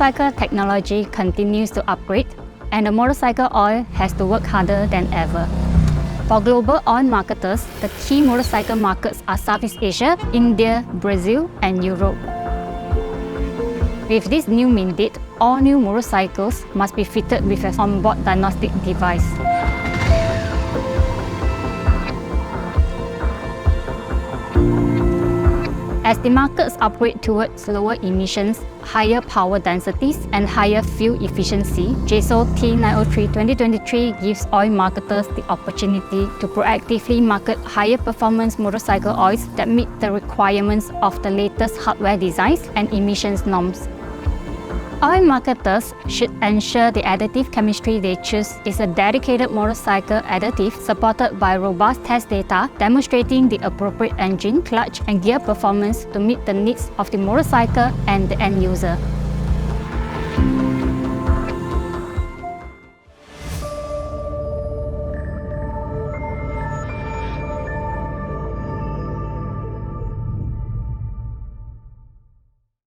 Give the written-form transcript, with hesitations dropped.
motorcycle technology continues to upgrade, and the motorcycle oil has to work harder than ever. For global oil marketers, the key motorcycle markets are Southeast Asia, India, Brazil, and Europe. With this new mandate, all new motorcycles must be fitted with an onboard diagnostic device. As the markets upgrade towards lower emissions, higher power densities, and higher fuel efficiency, JASO T903 2023 gives oil marketers the opportunity to proactively market higher performance motorcycle oils that meet the requirements of the latest hardware designs and emissions norms. Oil marketers should ensure the additive chemistry they choose is a dedicated motorcycle additive supported by robust test data demonstrating the appropriate engine, clutch, and gear performance to meet the needs of the motorcycle and the end user.